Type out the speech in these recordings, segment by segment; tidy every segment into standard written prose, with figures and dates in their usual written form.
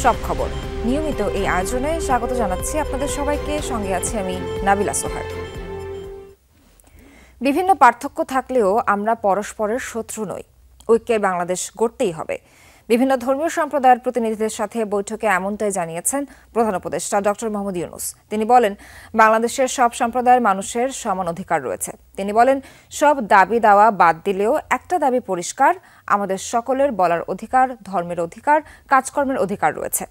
সব খবর নিয়মিত এই আয়োজনে স্বাগত জানাচ্ছি আপনাদের সবাইকে। সঙ্গে আছি আমি নাবিলা সোহার। বিভিন্ন পার্থক্য থাকলেও আমরা পরস্পরের শত্রু নই। ঐক্যের বাংলাদেশ গড়তেই হবে। বিভিন্ন ধর্মীয় সম্প্রদায়ের প্রতিনিধিদের সাথে বৈঠকে এমনটাই জানিয়েছেন প্রধান উপদেষ্টা ডক্টর মোহাম্মদ ইউনূস। তিনি বলেন, বাংলাদেশের সব সম্প্রদায়ের মানুষের সমান অধিকার রয়েছে। তিনি বলেন, সব দাবি দাওয়া বাদ দিলেও একটা দাবি পরিষ্কার, আমাদের সকলের বলার অধিকার, ধর্মের অধিকার, কাজকর্মের অধিকার রয়েছে।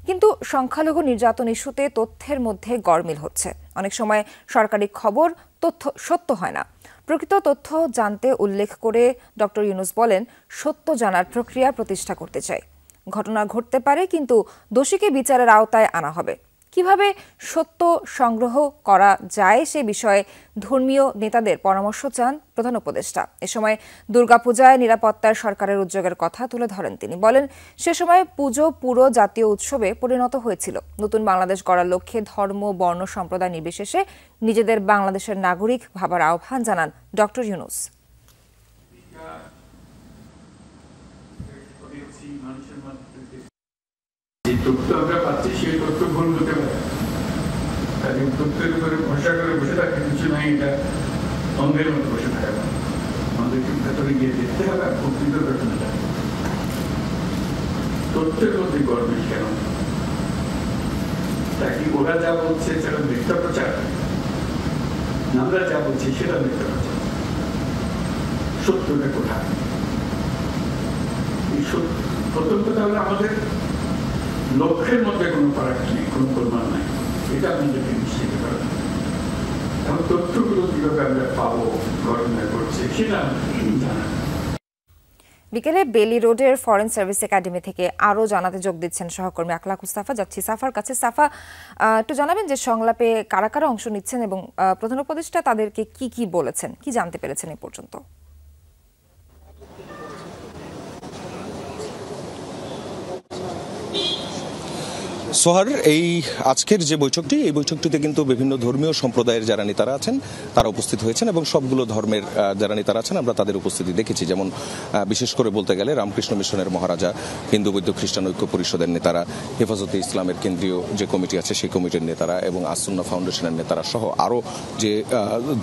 কিন্তু সংখ্যালঘু নির্যাতন ইস্যুতে তথ্যের মধ্যে গরমিল হচ্ছে। অনেক সময় সরকারি খবর তথ্য সত্য হয় না। প্রকৃত তথ্য জানতে উল্লেখ করে ডক্টর ইউনূস বলেন, সত্য জানার প্রক্রিয়া প্রতিষ্ঠা করতে চাই। ঘটনা ঘটতে পারে, কিন্তু দোষীকে বিচারের আওতায় আনা হবে। কিভাবে সত্য সংগ্রহ করা যায় সে বিষয়ে ধর্মীয় নেতাদের পরামর্শ চান প্রধান উপদেষ্টা। এ সময় দুর্গাপূজায় নিরাপত্তার সরকারের উদ্যোগের কথা তুলে ধরেন তিনি। বলেন, সে সময় পুজো পুরো জাতীয় উৎসবে পরিণত হয়েছিল। নতুন বাংলাদেশ গড়ার লক্ষ্যে ধর্ম, বর্ণ, সম্প্রদায় নির্বিশেষে নিজেদের বাংলাদেশের নাগরিক ভাবার আহ্বান জানান ডক্টর ইউনূস। আমরা পাচ্ছি সেই তথ্য ভুল হতে পারে, তথ্যের উপরে ভরসা করে বসে থাকতে কিছু নাই। এটা অঙ্গের মতো বসে থাকা না, আমাদেরকে ভেতরে গিয়ে দেখতে হবে প্রকৃত ঘটনাটা। তথ্যের মধ্যে গরমিল কেন? তা কি ওরা যা বলছে সেটা মিথ্যা প্রচার, আমরা যা বলছি সেটা মিথ্যা প্রচার? সত্যটা কোথায়? প্রথম কথা হলো, আমাদের লক্ষ্যের মধ্যে কোনো ফারাক নেই, কোনো প্রমাণ নাই। এটা আপনাদেরকে নিশ্চিত করেন। এখন তথ্যগুলো কিভাবে আমরা পাবো, ঘটনা ঘটছে সেটা জানা। বিকেলে বেলি রোডের ফরেন সার্ভিস একাডেমি থেকে আরও জানাতে যোগ দিচ্ছেন সহকর্মী আকলাক মুস্তাফা। যাচ্ছি সাফার কাছে। সাফা, একটু জানাবেন যে সংলাপে কারা কারা অংশ নিচ্ছেন এবং প্রধান উপদেষ্টা তাদেরকে কি কি বলেছেন, কি জানতে পেরেছেন এ পর্যন্ত? সোহার, এই আজকের যে বৈঠকটি, এই বৈঠকটিতে কিন্তু বিভিন্ন ধর্মীয় সম্প্রদায়ের যারা নেতারা আছেন তারা উপস্থিত হয়েছেন এবং সবগুলো ধর্মের যারা নেতারা আছেন আমরা তাদের উপস্থিতি দেখেছি। যেমন বিশেষ করে বলতে গেলে রামকৃষ্ণ মিশনের মহারাজা, হিন্দু বৌদ্ধ খ্রিস্টান ঐক্য পরিষদের নেতারা, হেফাজতে ইসলামের কেন্দ্রীয় যে কমিটি আছে সেই কমিটির নেতারা এবং আসুন্না ফাউন্ডেশনের নেতারা সহ আরও যে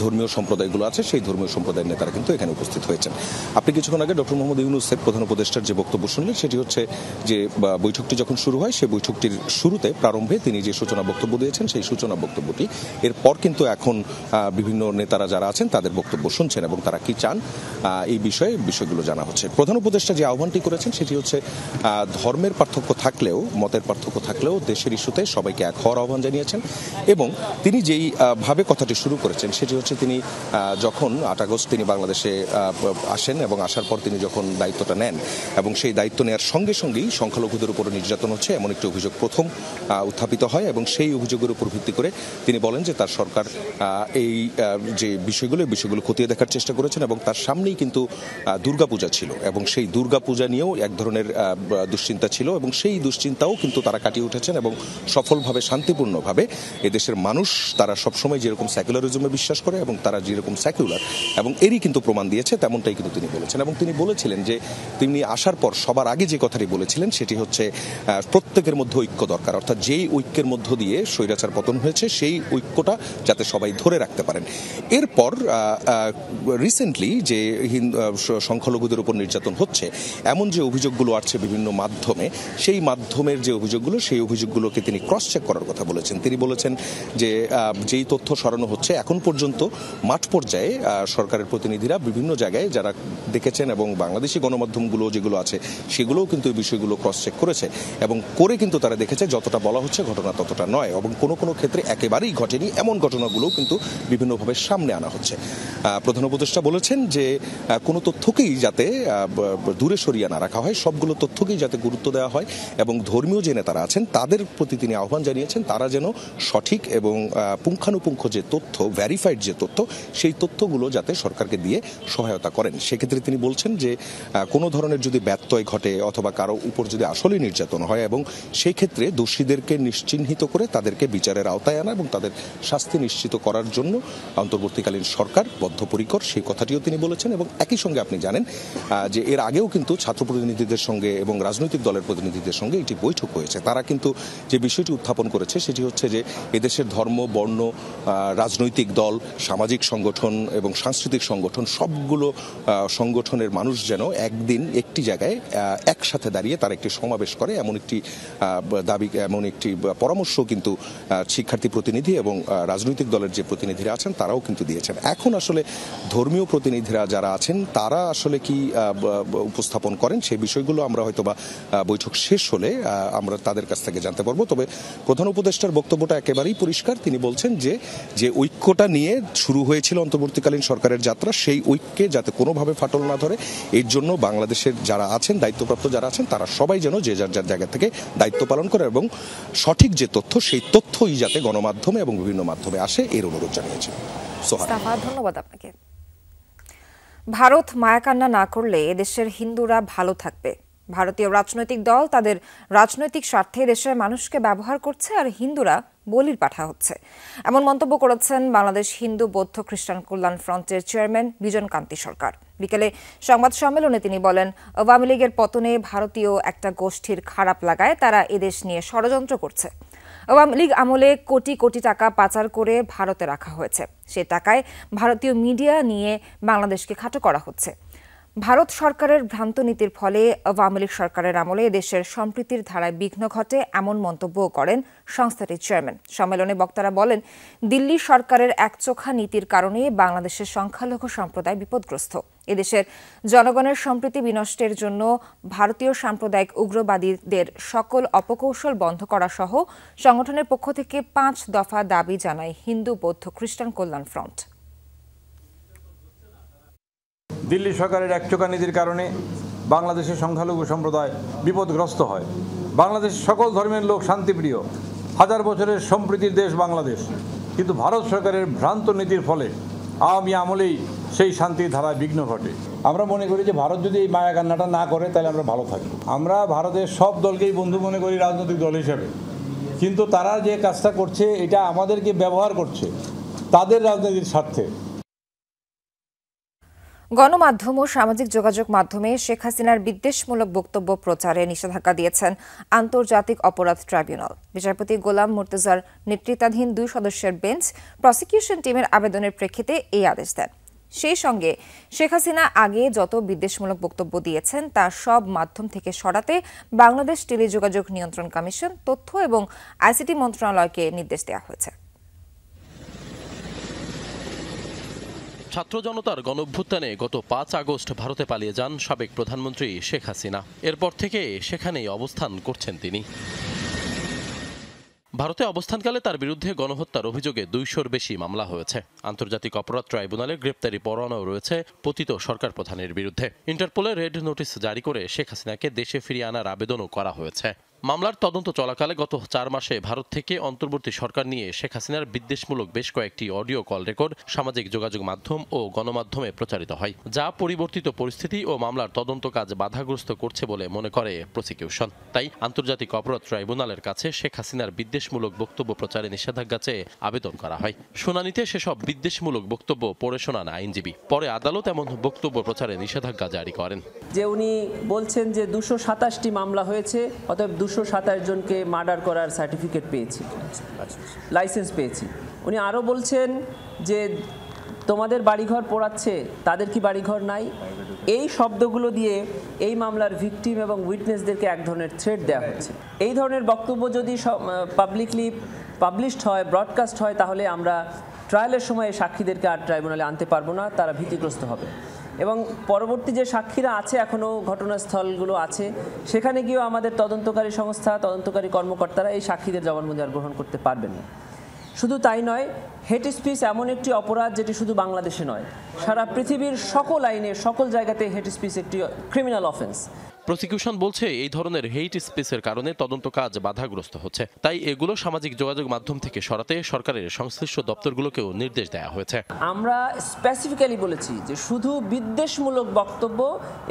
ধর্মীয় সম্প্রদায়গুলো আছে সেই ধর্মীয় সম্প্রদায়ের নেতারা কিন্তু এখানে উপস্থিত হয়েছেন। আপনি কিছুক্ষণ আগে ডক্টর মোহাম্মদ ইউনূসের প্রধান উপদেষ্টার যে বক্তব্য শুনলেন সেটি হচ্ছে যে বৈঠকটি যখন শুরু হয় সেই বৈঠকটির শুরুতে প্রারম্ভে তিনি যে সূচনা বক্তব্য দিয়েছেন সেই সূচনা বক্তব্যটি এরপর কিন্তু এখন বিভিন্ন নেতারা যারা আছেন তাদের বক্তব্য শুনছেন এবং তারা কি চান এই বিষয়গুলো জানা হচ্ছে। প্রধান উপদেষ্টা যে আহ্বানটি করেছেন সেটি হচ্ছে ধর্মের পার্থক্য থাকলেও, মতের পার্থক্য থাকলেও দেশের ইস্যুতে সবাইকে এক হওয়ার আহ্বান জানিয়েছেন এবং তিনি যেই ভাবে কথাটি শুরু করেছেন সেটি হচ্ছে তিনি যখন 8 আগস্ট তিনি বাংলাদেশে আসেন এবং আসার পর তিনি যখন দায়িত্বটা নেন এবং সেই দায়িত্ব নেওয়ার সঙ্গে সঙ্গেই সংখ্যালঘুদের উপর নির্যাতন হচ্ছে এমন একটি অভিযোগ প্রথম উত্থাপিত হয় এবং সেই অভিযোগের উপর ভিত্তি করে তিনি বলেন যে তার সরকার এই যে বিষয়গুলো খতিয়ে দেখার চেষ্টা করেছেন এবং তার সামনেই কিন্তু দুর্গাপূজা ছিল এবং সেই দুর্গাপূজা নিয়েও এক ধরনের দুশ্চিন্তা ছিল এবং সেই দুশ্চিন্তাও কিন্তু তারা কাটিয়ে উঠেছেন এবং সফলভাবে শান্তিপূর্ণভাবে এদেশের মানুষ তারা সবসময় যেরকম সেকুলারিজমে বিশ্বাস করে এবং তারা যেরকম সেকুলার এবং এরই কিন্তু প্রমাণ দিয়েছে তেমনটাই কিন্তু তিনি বলেছেন। এবং তিনি বলেছিলেন যে তিনি আসার পর সবার আগে যে কথাটি বলেছিলেন সেটি হচ্ছে প্রত্যেকের মধ্যে ঐক্য দরকার, অর্থাৎ যেই ঐক্যের মধ্য দিয়ে স্বৈরাচার পতন হয়েছে সেই ঐক্যটা যাতে সবাই ধরে রাখতে পারেন। এরপর রিসেন্টলি যে সংখ্যালঘুদের উপর নির্যাতন হচ্ছে এমন যে অভিযোগগুলো আসছে বিভিন্ন মাধ্যমে, সেই মাধ্যমের যে অভিযোগগুলো সেই অভিযোগগুলোকে তিনি ক্রস চেক করার কথা বলেছেন। তিনি বলেছেন যে যেই তথ্য সরানো হচ্ছে এখন পর্যন্ত মাঠ পর্যায়ে সরকারের প্রতিনিধিরা বিভিন্ন জায়গায় যারা দেখেছেন এবং বাংলাদেশি গণমাধ্যমগুলো যেগুলো আছে সেগুলোও কিন্তু এই বিষয়গুলো ক্রস চেক করেছে এবং করে কিন্তু তারা দেখেছে যতটা বলা হচ্ছে ঘটনা ততটা নয় এবং কোনো ক্ষেত্রে একেবারেই ঘটেনি এমন ঘটনাগুলোও কিন্তু বিভিন্নভাবে সামনে আনা হচ্ছে। প্রধান উপদেষ্টা বলেছেন যে কোনো তথ্যকেই যাতে দূরে সরিয়ে না রাখা হয়, সবগুলো তথ্যকেই যাতে গুরুত্ব দেওয়া হয় এবং ধর্মীয় যে নেতারা আছেন তাদের প্রতি তিনি আহ্বান জানিয়েছেন তারা যেন সঠিক এবং পুঙ্খানুপুঙ্খ যে তথ্য, ভ্যারিফাইড যে তথ্য, সেই তথ্যগুলো যাতে সরকারকে দিয়ে সহায়তা করেন। সেক্ষেত্রে তিনি বলছেন যে কোনো ধরনের যদি ব্যত্যয় ঘটে অথবা কারো উপর যদি আসলেই নির্যাতন হয় এবং সেই ক্ষেত্রে দোষীদেরকে নিশ্চিহ্নিত করে তাদেরকে বিচারের আওতায় আনা এবং তাদের শাস্তি নিশ্চিত করার জন্য অন্তর্বর্তীকালীন সরকার বদ্ধপরিকর, সেই কথাটিও তিনি বলেছেন। এবং একই সঙ্গে আপনি জানেন যে এর আগেও কিন্তু ছাত্র প্রতিনিধিদের সঙ্গে এবং রাজনৈতিক দলের প্রতিনিধিদের সঙ্গে একটি বৈঠক হয়েছে। তারা কিন্তু যে বিষয়টি উত্থাপন করেছে সেটি হচ্ছে যে এদেশের ধর্ম, বর্ণ, রাজনৈতিক দল, সামাজিক সংগঠন এবং সাংস্কৃতিক সংগঠন সবগুলো সংগঠনের মানুষ যেন একদিন একটি জায়গায় একসাথে দাঁড়িয়ে তারা একটি সমাবেশ করে, এমন একটি দাবি, এমন একটি পরামর্শ কিন্তু শিক্ষার্থী প্রতিনিধি এবং রাজনৈতিক দলের যে প্রতিনিধিরা আছেন তারাও কিন্তু দিয়েছেন। এখন আসলে ধর্মীয় প্রতিনিধিরা যারা আছেন তারা আসলে কি উপস্থাপন করেন সেই বিষয়গুলো আমরা হয়তো বা বৈঠক শেষ হলে আমরা তাদের কাছ থেকে জানতে পারবো। তবে প্রধান উপদেষ্টার বক্তব্যটা একেবারেই পরিষ্কার। তিনি বলছেন যে ঐক্যটা নিয়ে শুরু হয়েছিল অন্তর্বর্তীকালীন সরকারের যাত্রা, সেই ঐক্যে যাতে কোনোভাবে ফাটল না ধরে এর জন্য বাংলাদেশের যারা আছেন, দায়িত্বপ্রাপ্ত যারা আছেন, তারা সবাই যেন যে যার যার জায়গা থেকে দায়িত্ব পালন করে এবং সঠিক যে তথ্য সেই তথ্যই যাতে গণমাধ্যমে এবং বিভিন্ন মাধ্যমে আসে এর অনুরোধ জানিয়েছে। ধন্যবাদ আপনাকে। ভারত মায়াকান্না না করলে এদেশের হিন্দুরা ভালো থাকবে। ভারতীয় রাজনৈতিক দল তাদের রাজনৈতিক স্বার্থে দেশের মানুষকে ব্যবহার করছে আর হিন্দুরা বলির পাঠা হচ্ছে, এমন মন্তব্য করেছেন বাংলাদেশ হিন্দু বৌদ্ধ খ্রিস্টান কল্যাণ ফ্রন্টের চেয়ারম্যান বিজন কান্তি সরকার। বিকেলে সংবাদ সম্মেলনে তিনি বলেন, আওয়ামী লীগের পতনে ভারতীয় একটা গোষ্ঠীর খারাপ লাগায় তারা এদেশ নিয়ে ষড়যন্ত্র করছে। আওয়ামী লীগ আমলে কোটি কোটি টাকা পাচার করে ভারতে রাখা হয়েছে, সে টাকায় ভারতীয় মিডিয়া নিয়ে বাংলাদেশকে খাটো করা হচ্ছে। ভারত সরকারের ভ্রান্ত নীতির ফলে আওয়ামী লীগ সরকারের আমলে দেশের সম্প্রীতির ধারায় বিঘ্ন ঘটে, এমন মন্তব্যও করেন সংস্থাটির চেয়ারম্যান। সম্মেলনে বক্তারা বলেন, দিল্লি সরকারের একচোখা নীতির কারণে বাংলাদেশের সংখ্যালঘু সম্প্রদায় বিপদগ্রস্ত। এদেশের জনগণের সম্প্রীতি বিনষ্টের জন্য ভারতীয় সাম্প্রদায়িক উগ্রবাদীদের সকল অপকৌশল বন্ধ করা সহ সংগঠনের পক্ষ থেকে 5 দফা দাবি জানায় হিন্দু বৌদ্ধ খ্রিস্টান কল্যাণ ফ্রন্ট। দিল্লি সরকারের একচোখা নীতির কারণে বাংলাদেশের সংখ্যালঘু সম্প্রদায় বিপদগ্রস্ত হয়। বাংলাদেশের সকল ধর্মের লোক শান্তিপ্রিয়, হাজার বছরের সম্প্রীতির দেশ বাংলাদেশ, কিন্তু ভারত সরকারের ভ্রান্ত নীতির ফলে আওয়ামী আমলেই সেই শান্তির ধারায় বিঘ্ন ঘটে। আমরা মনে করি যে ভারত যদি এই মায়াকান্নাটা না করে তাহলে আমরা ভালো থাকি। আমরা ভারতের সব দলকেই বন্ধু মনে করি রাজনৈতিক দল হিসেবে, কিন্তু তারা যে কাজটা করছে এটা আমাদেরকে ব্যবহার করছে তাদের রাজনীতির স্বার্থে। গণমাধ্যম ও সামাজিক যোগাযোগ মাধ্যমে শেখ হাসিনার বিদ্বেষমূলক বক্তব্য প্রচারে নিষেধাজ্ঞা দিয়েছেন আন্তর্জাতিক অপরাধ ট্রাইব্যুনাল। বিচারপতি গোলাম মুর্তজার নেতৃত্বাধীন 2 সদস্যের বেঞ্চ প্রসিকিউশন টিমের আবেদনের প্রেক্ষিতে এই আদেশ দেন। সেই সঙ্গে শেখ হাসিনা আগে যত বিদ্বেষমূলক বক্তব্য দিয়েছেন তা সব মাধ্যম থেকে সরাতে বাংলাদেশ টেলিযোগাযোগ নিয়ন্ত্রণ কমিশন, তথ্য এবং আইসিটি মন্ত্রণালয়কে নির্দেশ দেওয়া হয়েছে। ছাত্র জনতার গণঅভ্যুত্থানে গত 5 আগস্ট ভারতে পালিয়ে যান সাবেক প্রধানমন্ত্রী শেখ হাসিনা। এরপর থেকে সেখানেই অবস্থান করছেন তিনি। ভারতে অবস্থানকালে তার বিরুদ্ধে গণহত্যার অভিযোগে 200-র বেশি মামলা হয়েছে। আন্তর্জাতিক অপরাধ ট্রাইব্যুনালে গ্রেপ্তারি পরোয়ানাও রয়েছে পতিত সরকার প্রধানের বিরুদ্ধে। ইন্টারপোলে রেড নোটিশ জারি করে শেখ হাসিনাকে দেশে ফিরিয়ে আনার আবেদনও করা হয়েছে। মামলার তদন্ত চলাকালে গত 4 মাসে ভারত থেকে অন্তর্বর্তী সরকার নিয়ে শেখ হাসিনার বিদ্বেষমূলক বেশ কয়েকটি অডিও কল রেকর্ড সামাজিক যোগাযোগ মাধ্যম ও গণমাধ্যমে প্রচারিত হয়, যা পরিবর্তিত পরিস্থিতি ও মামলার তদন্ত কাজ বাধাগ্রস্ত করছে বলে মনে করে প্রসিকিউশন। তাই আন্তর্জাতিক অপরাধ ট্রাইব্যুনালের কাছে শেখ হাসিনার বিদ্বেষমূলক বক্তব্য প্রচারে নিষেধাজ্ঞা চেয়ে আবেদন করা হয়। শুনানিতে সেসব বিদ্বেষমূলক বক্তব্য পড়ে শোনান আইনজীবী। পরে আদালত এমন বক্তব্য প্রচারে নিষেধাজ্ঞা জারি করেন। যে উনি বলছেন যে 227টি মামলা হয়েছে, অতএব 227 জনকে মার্ডার করার সার্টিফিকেট পেয়েছি, লাইসেন্স পেয়েছি। উনি আরও বলছেন যে তোমাদের বাড়িঘর পোড়াচ্ছে, তাদের কি বাড়িঘর নাই? এই শব্দগুলো দিয়ে এই মামলার ভিকটিম এবং উইটনেসদেরকে এক ধরনের থ্রেট দেওয়া হচ্ছে। এই ধরনের বক্তব্য যদি পাবলিকলি পাবলিশড হয়, ব্রডকাস্ট হয়, তাহলে আমরা ট্রায়ালের সময় সাক্ষীদেরকে আর ট্রাইব্যুনালে আনতে পারবো না, তারা ভীতিগ্রস্ত হবে। এবং পরবর্তী যে সাক্ষীরা আছে, এখনও ঘটনাস্থলগুলো আছে, সেখানে গিয়েও আমাদের তদন্তকারী সংস্থা, তদন্তকারী কর্মকর্তারা এই সাক্ষীদের জবানবন্দি আর গ্রহণ করতে পারবেন না। শুধু তাই নয়, হেট স্পিচ এমন একটি অপরাধ যেটি শুধু বাংলাদেশে নয়, সারা পৃথিবীর সকল আইনে সকল জায়গাতে হেট স্পিচ একটি ক্রিমিনাল অফেন্স। প্রসিকিউশন বলছে এই ধরনের হেইট স্পিচের কারণে তদন্ত কাজ বাধাগ্রস্ত হচ্ছে, তাই এগুলো সামাজিক যোগাযোগ মাধ্যম থেকে সরাতে সরকারের সংশ্লিষ্ট দপ্তরগুলোকেও নির্দেশ দেওয়া হয়েছে। আমরা স্পেসিফিক্যালি বলেছি যে শুধু বিদ্বেষমূলক বক্তব্য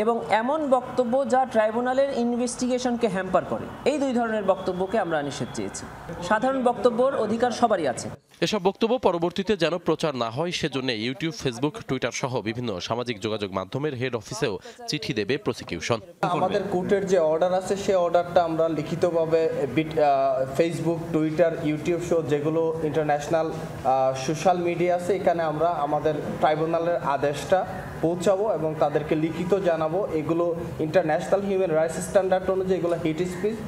এবং এমন বক্তব্য যা ট্রাইব্যুনালের ইনভেস্টিগেশনকে হ্যাম্পার করে, এই দুই ধরনের বক্তব্যকে আমরা নিষেধ চেয়েছি। সাধারণ বক্তব্যের অধিকার সবারই আছে। এসব বক্তব্য পরবর্তীতে যেন প্রচার না হয় সেজন্য ইউটিউব, ফেসবুক, টুইটার সহ বিভিন্ন সামাজিক যোগাযোগ মাধ্যমের হেড অফিসেও চিঠি দেবে প্রসিকিউশন। আমাদের কোর্টের যে অর্ডার আছে সেই অর্ডারটা আমরা লিখিতভাবে ফেসবুক, টুইটার, ইউটিউব সহ যেগুলো ইন্টারন্যাশনাল সোশ্যাল মিডিয়া আছে এখানে আমরা আমাদের ট্রাইব্যুনালের আদেশটা পৌঁছাবো এবং তাদেরকে লিখিত জানাবো এগুলো ইন্টারন্যাশনাল হিউম্যান রাইটস স্ট্যান্ডার্ড অনুযায়ী এগুলো হেট স্পিচ।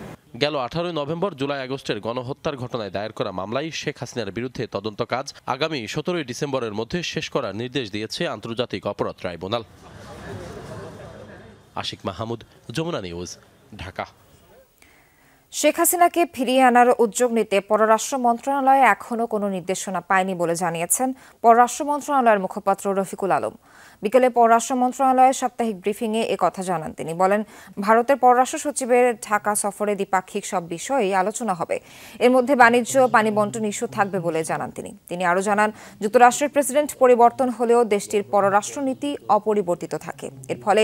গেল 18 নভেম্বর, জুলাই, আগস্টের গণহত্যার ঘটনায় দায়ের করা মামলায় শেখ হাসিনার বিরুদ্ধে তদন্ত কাজ আগামী 17 ডিসেম্বরের মধ্যে শেষ করার নির্দেশ দিয়েছে আন্তর্জাতিক অপরাধ ট্রাইব্যুনাল। আশিক মাহমুদ, যমুনা নিউজ, ঢাকা। শেখ হাসিনাকে ফিরিয়ে আনার উদ্যোগ নিতে পররাষ্ট্র মন্ত্রণালয় এখনও কোনো নির্দেশনা পায়নি বলে জানিয়েছেন পররাষ্ট্র মন্ত্রণালয়ের মুখপাত্র রফিকুল আলম। বিকেলে পররাষ্ট্র মন্ত্রণালয়ের সাপ্তাহিক ব্রিফিংয়ে একথা জানান তিনি। বলেন, ভারতের পররাষ্ট্র সচিবের ঢাকা সফরে দ্বিপাক্ষিক সব বিষয়েই আলোচনা হবে। এর মধ্যে বাণিজ্য, পানি বন্টন ইস্যু থাকবে বলে জানান তিনি। তিনি আরও জানান, যুক্তরাষ্ট্রের প্রেসিডেন্ট পরিবর্তন হলেও দেশটির পররাষ্ট্রনীতি অপরিবর্তিত থাকে। এর ফলে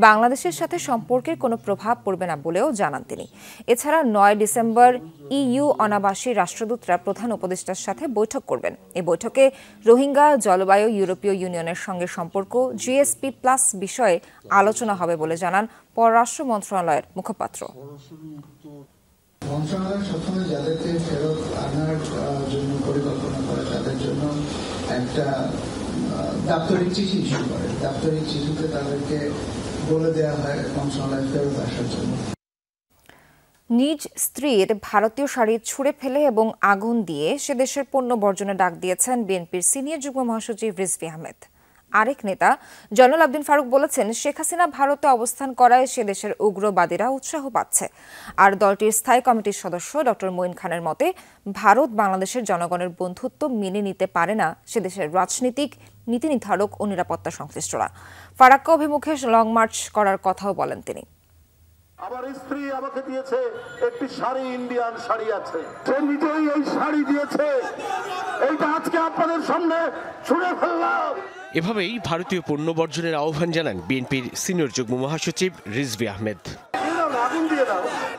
বাংলাদেশের সাথে সম্পর্কের কোনো প্রভাব পড়বে না বলেও জানান তিনি। এছাড়া 9 ডিসেম্বর ইইউ অনাবাসী রাষ্ট্রদূতরা প্রধান উপদেষ্টার সাথে বৈঠক করবেন। এই বৈঠকে রোহিঙ্গা, জলবায়ু, ইউরোপীয় ইউনিয়নের সঙ্গে সম্পর্ক, জিএসপি প্লাস বিষয়ে আলোচনা হবে বলে জানান পররাষ্ট্র মন্ত্রণালয়ের মুখপাত্র। মন্ত্রণালয় সবসময় যাদেরকে ফেরত আনার জন্য পরিকল্পনা করে তাদের জন্য একটা দাপ্তরিক চিঠি ইস্যু করে। দাপ্তরিক চিঠিতে তাদেরকে বলে দেওয়া হয় মন্ত্রণালয় ফেরত আসার জন্য। নিজ স্ত্রীর ভারতীয় শাড়ি ছুঁড়ে ফেলে এবং আগুন দিয়ে সে দেশের পণ্য বর্জনে ডাক দিয়েছেন বিএনপির সিনিয়র যুগ্ম মহাসচিব রিজভী আহমেদ। আরেক নেতা জয়নুল আবদিন ফারুক বলেছেন, শেখ হাসিনা ভারতে অবস্থান করায় সে দেশের উগ্রবাদীরা উৎসাহ পাচ্ছে। আর দলটির স্থায়ী কমিটির সদস্য ডক্টর মঈন খানের মতে, ভারত বাংলাদেশের জনগণের বন্ধুত্ব মেনে নিতে পারে না সে দেশের রাজনীতিক, নীতি নির্ধারক ও নিরাপত্তা সংশ্লিষ্টরা। ফারাক্কা অভিমুখে লং মার্চ করার কথাও বলেন তিনি। আমার স্ত্রী আমাকে দিয়েছে একটি শাড়ি, ইন্ডিয়ান শাড়ি আছে, সে নিজেই এই শাড়ি দিয়েছে, এইটা আজকে আপনাদের সামনে ছুঁড়ে ফেললাম। এভাবেই ভারতীয় পণ্য বর্জনের আহ্বান জানান বিএনপির সিনিয়র যুগ্ম মহাসচিব রিজভী আহমেদ।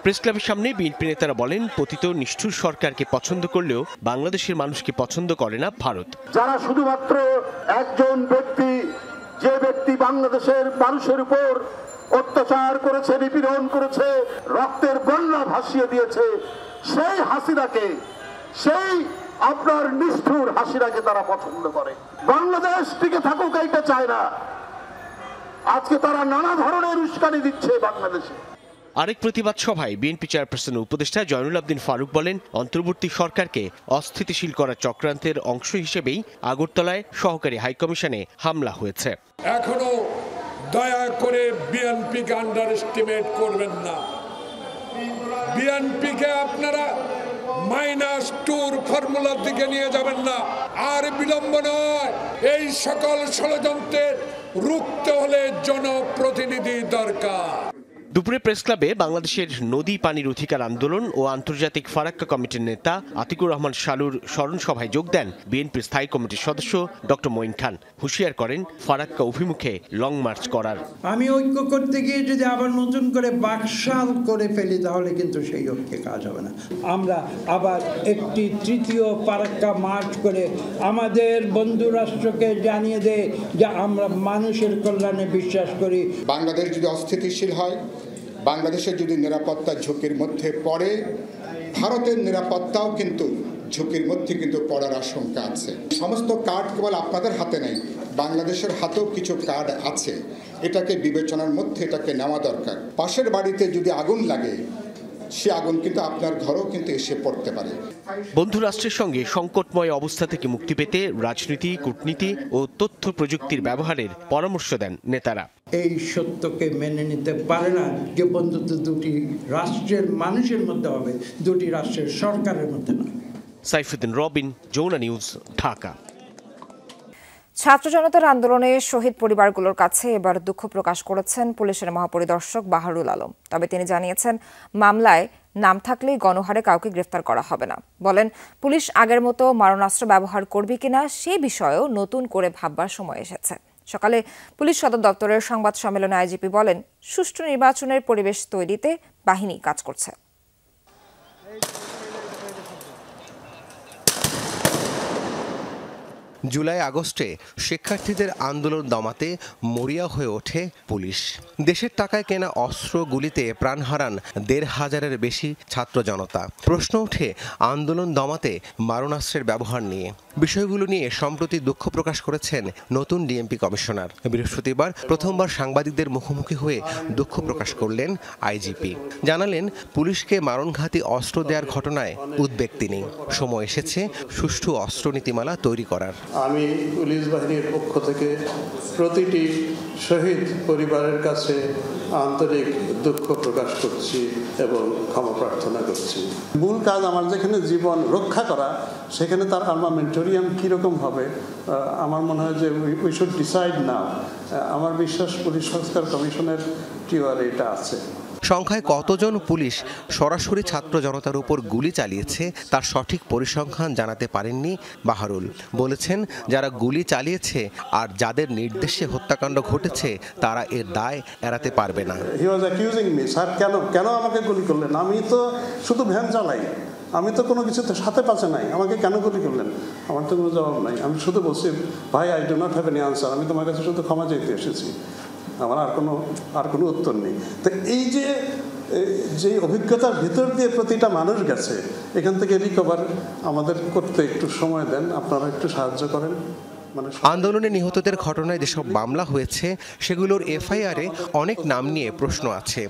প্রেস ক্লাবের সামনে বিএনপি নেতারা বলেন, পতিত নিষ্ঠুর সরকারকে পছন্দ করলেও বাংলাদেশের মানুষকে পছন্দ করে না ভারত। যারা শুধুমাত্র একজন ব্যক্তি, যে ব্যক্তি বাংলাদেশের মানুষের উপর অত্যাচার করেছে, নিপীড়ন করেছে, রক্তের বন্যা ভাসিয়ে দিয়েছে, সেই হাসিনাকে, সেই আপনার নিষ্ঠুর হাসিনাকে তারা পছন্দ করে। বাংলাদেশ টিকে থাকুক এইটা চায় না। আজকে তারা নানা ধরনের উস্কানি দিচ্ছে বাংলাদেশে। আরেক প্রতিবাদ সভায় বিএনপি চেয়ারপারসনের উপদেষ্টা জয়নুল আবদিন ফারুক বলেন, অন্তর্বর্তী সরকারকে অস্থিতিশীল করার চক্রান্তের অংশ হিসেবেই আগরতলায় সহকারী হাইকমিশনে হামলা হয়েছে। এখনো দয়া করে বিএনপিকে আন্ডার এস্টিমেট করবেন না। বিএনপিকে আপনারা -2 ফর্মুলার দিকে নিয়ে যাবেন না। আর বিলম্ব নয়, এই সকল ষড়যন্ত্রের রুখতে হলে জনপ্রতিনিধি দরকার। দুপুরে প্রেস ক্লাবে বাংলাদেশের নদী পানির অধিকার আন্দোলন ও আন্তর্জাতিক ফারাক্কা কমিটির নেতা আতিকুর রহমান শালুর স্মরণ সভায় যোগ দেন বিএনপির স্থায়ী কমিটির সদস্য ডক্টর মঈন খান। হুঁশিয়ার করেন ফারাক্কা অভিমুখে লং মার্চ করার। আমি ঐক্য করতে গিয়ে যদি আবার নতুন করে বাকশাল করে ফেলি তাহলে কিন্তু সেই ঐক্যে কাজ হবে না। আমরা আবার একটি তৃতীয় ফারাক্কা মার্চ করে আমাদের বন্ধু রাষ্ট্রকে জানিয়ে দেয় যে আমরা মানুষের কল্যাণে বিশ্বাস করি। বাংলাদেশ যদি অস্থিতিশীল হয়, বাংলাদেশের যদি নিরাপত্তা ঝুঁকির মধ্যে পড়ে, ভারতের নিরাপত্তাও কিন্তু ঝুঁকির মধ্যে কিন্তু পড়ার আশঙ্কা আছে। সমস্ত কার্ড কেবল আপনাদের হাতে নেই, বাংলাদেশের হাতেও কিছু কার্ড আছে। এটাকে বিবেচনার মধ্যে এটাকে নেওয়া দরকার। পাশের বাড়িতে যদি আগুন লাগে, সে আগুন কিন্তু আপনার ঘরেও কিন্তু এসে পড়তে পারে। বন্ধু রাষ্ট্রের সঙ্গে সংকটময় অবস্থা থেকে মুক্তি পেতে রাজনীতি, কূটনীতি ও তথ্য প্রযুক্তির ব্যবহারের পরামর্শ দেন নেতারা। এই সত্যকে মেনে নিতে পারে না যে বন্ধুত্ব দুটি রাষ্ট্রের মানুষের মধ্যে হবে, দুটি রাষ্ট্রের সরকারের মধ্যে না। সাইফুদ্দিন রবিন, যমুনা নিউজ, ঢাকা। ছাত্র জনতার আন্দোলনে শহীদ পরিবারগুলোর কাছে এবার দুঃখ প্রকাশ করেছেন পুলিশের মহাপরিদর্শক বাহারুল আলম। তবে তিনি জানিয়েছেন, মামলায় নাম থাকলেই গণহারে কাউকে গ্রেফতার করা হবে না। বলেন, পুলিশ আগের মতো মারণাস্ত্র ব্যবহার করবে কিনা সে বিষয়েও নতুন করে ভাববার সময় এসেছে। সকালে পুলিশ সদর দপ্তরের সংবাদ সম্মেলনে আইজিপি বলেন, সুষ্ঠু নির্বাচনের পরিবেশ তৈরিতে বাহিনী কাজ করছে। জুলাই আগস্টে শিক্ষার্থীদের আন্দোলন দমাতে মরিয়া হয়ে ওঠে পুলিশ। দেশের টাকায় কেনা অস্ত্র গুলিতে প্রাণ হারান ১৫০০-এর বেশি ছাত্র জনতা। প্রশ্ন ওঠে আন্দোলন দমাতে মারণাস্ত্রের ব্যবহার নিয়ে। বিষয়গুলো নিয়ে সম্প্রতি দুঃখ প্রকাশ করেছেন নতুন ডিএমপি কমিশনার। বৃহস্পতিবার প্রথমবার সাংবাদিকদের মুখোমুখি হয়ে দুঃখ প্রকাশ করলেন আইজিপি। জানালেন, পুলিশকে মারণঘাতী অস্ত্র দেওয়ার ঘটনায় উদ্বেগ তিনি। সময় এসেছে সুষ্ঠু অস্ত্র নীতিমালা তৈরি করার। আমি পুলিশ বাহিনীর পক্ষ থেকে প্রতিটি শহীদ পরিবারের কাছে আন্তরিক দুঃখ প্রকাশ করছি এবং ক্ষমা প্রার্থনা করছি। মূল কাজ আমার যেখানে জীবন রক্ষা করা, সেখানে তার আর্মামেন্টোরিয়াম কীরকম হবে, আমার মনে হয় যে উই শুড ডিসাইড নাও। আমার বিশ্বাস পুলিশ সংস্কার কমিশনের টিওয়ারে এটা আছে। সংখ্যায় কতজন পুলিশ সরাসরি ছাত্র জনতার উপর গুলি চালিয়েছে তার সঠিক পরিসংখ্যান জানাতে পারেননি বাহারুল। বলেছেন, যারা গুলি চালিয়েছে আর যাদের নির্দেশে হত্যাকাণ্ড ঘটেছে তারা এর দায় এড়াতে পারবে না। হি ওয়াজ অ্যাকিউজিং মি, স্যার কেন আমাকে গুলি করলেন? আমি তো শুধু ভ্যান চালাই, আমি তো কোনো কিছুতে সাথে পাচ্ছে নাই, আমাকে কেন গুলি করলেন? আমার তো কোনো জবাব নাই। আমি শুধু বলছি, ভাই I do not have any answer, আমি তোমার কাছে শুধু ক্ষমা চাইতে এসেছি, আমার আর কোনো উত্তর নেই। তো এই যে অভিজ্ঞতার ভিতর দিয়ে প্রতিটা মানুষ গেছে, এখান থেকে রিকভার আমাদের করতে একটু সময় দেন, আপনারা একটু সাহায্য করেন। আন্দোলনে নিহতদের ঘটনায় যেসব মামলা হয়েছে সেগুলোর এফআইআরে অনেক নাম নিয়ে প্রশ্ন আছে।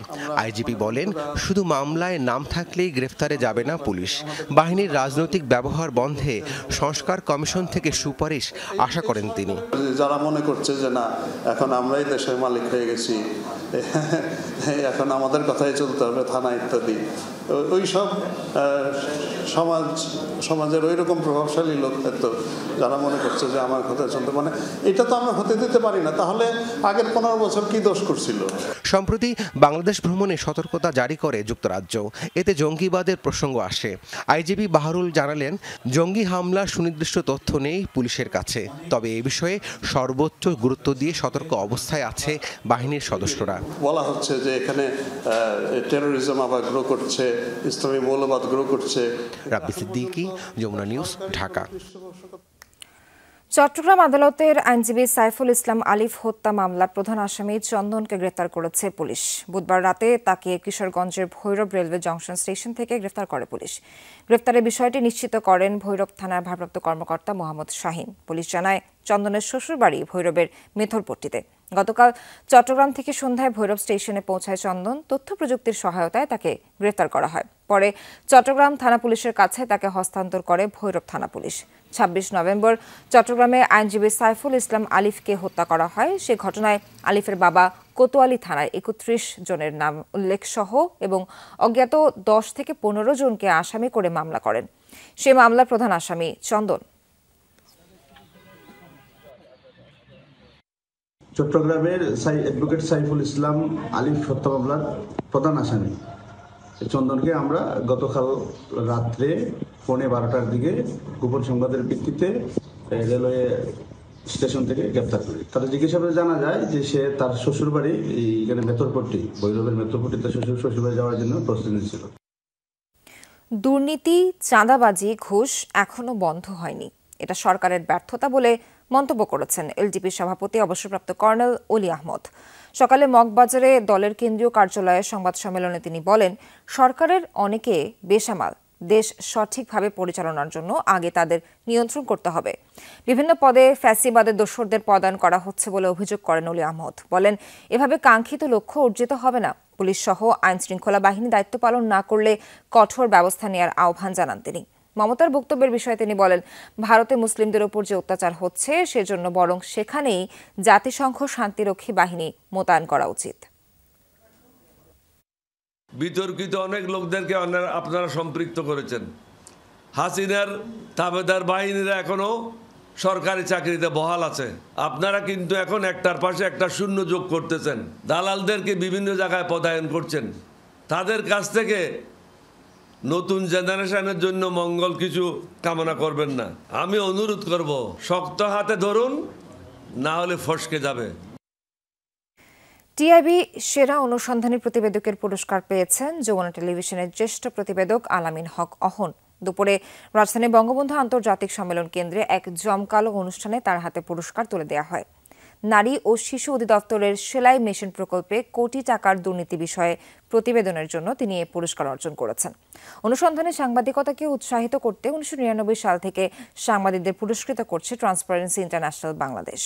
আইজিপি বলেন, শুধু মামলায় নাম থাকলেই গ্রেফতারে যাবে না পুলিশ। বাহিনীর রাজনৈতিক ব্যবহার বন্ধে সংস্কার কমিশন থেকে সুপারিশ আশা করেন তিনি। যারা মনে করছে যে না, এখন আমরাই দেশের মালিক হয়ে গেছি, এখন আমাদের কথাই চলতে হবে, থানা ইত্যাদি, ওই সব সমাজের ওই রকম প্রভাবশালী লোক হয়তো যারা মনে করছে যে আমার কথা চলতে, মানে এটা তো আমরা হতে দিতে পারি না। তাহলে আগের 15 বছর কি দোষ করছিল? সম্প্রতি বাংলাদেশ ভ্রমণে সতর্কতা জারি করে যুক্তরাজ্য। এতে জঙ্গিবাদের প্রসঙ্গ আসে। আইজিপি বাহারুল জানালেন, জঙ্গি হামলার সুনির্দিষ্ট তথ্য নেই পুলিশের কাছে, তবে এ বিষয়ে সর্বোচ্চ গুরুত্ব দিয়ে সতর্ক অবস্থায় আছে বাহিনীর সদস্যরা। বলা হচ্ছে যে এখানে টেরোরিজম আবার গ্রো করছে, ইসলামী মৌলবাদ গ্রো করছে। রাব্বি সিদ্দিকী, যমুনা নিউজ, ঢাকা। চট্টগ্রাম আদালতের আইনজীবী সাইফুল ইসলাম আলিফ হত্যা মামলার প্রধান আসামি চন্দনকে গ্রেফতার করেছে পুলিশ। বুধবার রাতে তাকে কিশোরগঞ্জের ভৈরব রেলওয়ে জংশন স্টেশন থেকে গ্রেফতার করে পুলিশ। গ্রেফতারের বিষয়টি নিশ্চিত করেন ভৈরব থানার ভারপ্রাপ্ত কর্মকর্তা মোহাম্মদ শাহিন। পুলিশ জানায়, চন্দনের শ্বশুরবাড়ি ভৈরবের মেথরপট্টিতে। গতকাল চট্টগ্রাম থেকে সন্ধ্যায় ভৈরব স্টেশনে পৌঁছায় চন্দন। তথ্য প্রযুক্তির সহায়তায় তাকে গ্রেফতার করা হয়। পরে চট্টগ্রাম থানা পুলিশের কাছে তাকে হস্তান্তর করে ভৈরব থানা পুলিশ। ২৬ নভেম্বর চট্টগ্রামে আইনজীবী সাইফুল ইসলাম আলিফকে হত্যা করা হয়। সে ঘটনায় আলিফের বাবা কোতোয়ালি থানায় ৩১ জনের নাম উল্লেখ সহ এবং অজ্ঞাত ১০ থেকে ১৫ জনকে আসামি করে মামলা করেন। সে মামলার প্রধান আসামি চন্দন। চট্টগ্রামের অ্যাডভোকেট সাইফুল ইসলাম আলিফ হত্যা মামলার প্রধান আসামি চন্দনকে আমরা গতকাল রাত্রে 12:15টার দিকে গোপন সংবাদের ভিত্তিতে রেলওয়ে স্টেশন থেকে গ্রেপ্তার করি। তাদের জিজ্ঞাসাবাদে জানা যায় যে সে তার শ্বশুরবাড়ি এখানে মেথরপট্টি, ভৈরবের মেথরপট্টিতে শ্বশুরবাড়ি যাওয়ার জন্য প্রস্তুতি নিচ্ছিল। দুর্নীতি, চাঁদাবাজি, ঘুষ এখনো বন্ধ হয়নি। এটা সরকারের ব্যর্থতা বলে মন্তব্য করেছেন এলডিপির সভাপতি অবসরপ্রাপ্ত কর্নেল অলি আহমদ। সকালে মগবাজারে দলের কেন্দ্রীয় কার্যালয়ে সংবাদ সম্মেলনে তিনি বলেন, সরকারের অনেকে বেসামাল। দেশ সঠিকভাবে পরিচালনার জন্য আগে তাদের নিয়ন্ত্রণ করতে হবে। বিভিন্ন পদে ফ্যাসিবাদের দোসরদের পদায়ন করা হচ্ছে বলে অভিযোগ করেন অলি আহমদ। বলেন, এভাবে কাঙ্ক্ষিত লক্ষ্য অর্জিত হবে না। পুলিশ সহ আইন শৃঙ্খলা বাহিনী দায়িত্ব পালন না করলে কঠোর ব্যবস্থা নেওয়ার আহ্বান জানান তিনি। মমতার বক্তব্যের বিষয়ে তিনি বলেন, ভারতে মুসলিমদের উপর যে অত্যাচার হচ্ছে সেজন্য বরং সেখানেই জাতিসংঘ শান্তিরক্ষী বাহিনী মোতায়েন করা উচিত। বিতর্কিত অনেক লোকদেরকে আপনারা সম্পৃক্ত করেছেন। হাসিনার তাবেদার বাহিনীরা এখনো সরকারি চাকরিতে বহাল আছে। আপনারা কিন্তু এখন একটার পাশে একটা শূন্য যোগ করতেছেন, দালালদেরকে বিভিন্ন জায়গায় পদায়ন করছেন। তাদের কাছ থেকে নতুন জেনারেশনের জন্য মঙ্গল কিছু কামনা করবেন না। আমি অনুরোধ করব, শক্ত হাতে ধরুন, না হলে ফসকে যাবে। টিআইবি সেরা অনুসন্ধানী প্রতিবেদকের পুরস্কার পেয়েছেন যমুনা টেলিভিশনের জ্যেষ্ঠ প্রতিবেদক আলামিন হক অহন। দুপুরে রাজধানী বঙ্গবন্ধু আন্তর্জাতিক সম্মেলন কেন্দ্রে এক জমকালো অনুষ্ঠানে তার হাতে পুরস্কার তুলে দেওয়া হয়। নারী ও শিশু অধিদপ্তরের সেলাই মেশিন প্রকল্পে কোটি টাকার দুর্নীতি বিষয়ে প্রতিবেদনের জন্য তিনি এ পুরস্কার অর্জন করেছেন। অনুসন্ধানী সাংবাদিকতাকে উৎসাহিত করতে 1999 সাল থেকে সাংবাদিকদের পুরস্কৃত করছে ট্রান্সপারেন্সি ইন্টারন্যাশনাল বাংলাদেশ।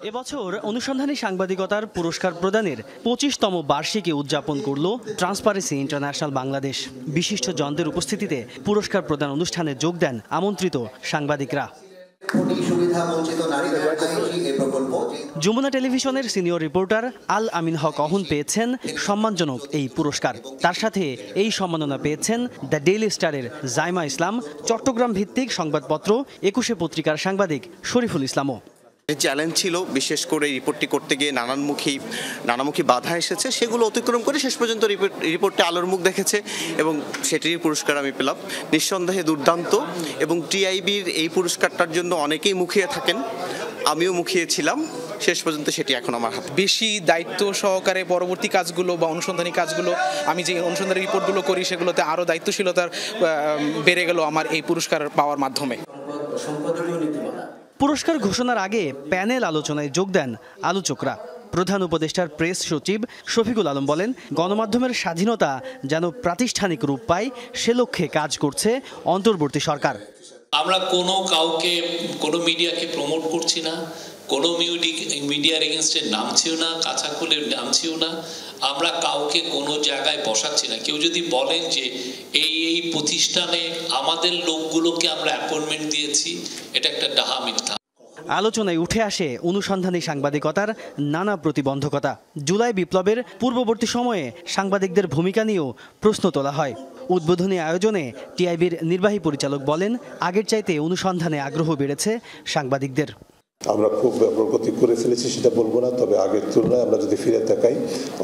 এবছর অনুসন্ধানী সাংবাদিকতার পুরস্কার প্রদানের 25তম বার্ষিকী উদযাপন করল ট্রান্সপারেন্সি ইন্টারন্যাশনাল বাংলাদেশ। বিশিষ্ট জনদের উপস্থিতিতে পুরস্কার প্রদান অনুষ্ঠানে যোগ দেন আমন্ত্রিত সাংবাদিকরা। যমুনা টেলিভিশনের সিনিয়র রিপোর্টার আল আমিন হক অহন পেয়েছেন সম্মানজনক এই পুরস্কার। তার সাথে এই সম্মাননা পেয়েছেন দ্য ডেইলি স্টারের জাইমা ইসলাম, চট্টগ্রাম ভিত্তিক সংবাদপত্র 21 পত্রিকার সাংবাদিক শরীফুল ইসলামও। চ্যালেঞ্জ ছিল, বিশেষ করে রিপোর্টটি করতে গিয়ে নানামুখী বাধা এসেছে, সেগুলো অতিক্রম করে শেষ পর্যন্ত রিপোর্টটা আলোর মুখ দেখেছে এবং সেটির পুরস্কার আমি পেলাম। নিঃসন্দেহে দুর্দান্ত, এবং টিআইবির এই পুরস্কারটার জন্য অনেকেই মুখিয়ে থাকেন, আমিও মুখিয়েছিলাম। শেষ পর্যন্ত সেটি এখন আমার হাতে। বেশি দায়িত্ব সহকারে পরবর্তী কাজগুলো বা অনুসন্ধানী কাজগুলো, আমি যে অনুসন্ধানী রিপোর্টগুলো করি সেগুলোতে আরও দায়িত্বশীলতার বেড়ে গেল আমার এই পুরস্কার পাওয়ার মাধ্যমে। পুরস্কার ঘোষণার আগে প্যানেল আলোচনায় যোগ দেন আলোচকরা। প্রধান উপদেষ্টার প্রেস সচিব শফিকুল আলম বলেন, গণমাধ্যমের স্বাধীনতা যেন প্রাতিষ্ঠানিক রূপ পায় সে লক্ষ্যে কাজ করছে অন্তর্বর্তী সরকার। আমরা কোনো মিডিয়াকে প্রমোট করছি না, কোনো মিডিয়ার এগেনস্টে নামছিও না, কাছা খুলে নামছিও না। আমরা কাউকে কোনো জায়গায় বসাচ্ছি না। কেউ যদি বলেন যে এই প্রতিষ্ঠানে আমাদের লোকগুলোকে আমরা অ্যাপয়েন্টমেন্ট দিয়েছি, এটা একটা ডাহা মিথ্যা। আলোচনায় উঠে আসে অনুসন্ধানী সাংবাদিকতার নানা প্রতিবন্ধকতা। জুলাই বিপ্লবের পূর্ববর্তী সময়ে সাংবাদিকদের ভূমিকা নিয়েও প্রশ্ন তোলা হয়। উদ্বোধনী আয়োজনে টিআইবির নির্বাহী পরিচালক বলেন, আগের চাইতে অনুসন্ধানে আগ্রহ বেড়েছে সাংবাদিকদের। আমরা খুব প্রগতি করে ফেলেছি সেটা বলবো না, তবে আগের তুলনায় আমরা যদি ফিরে তাকাই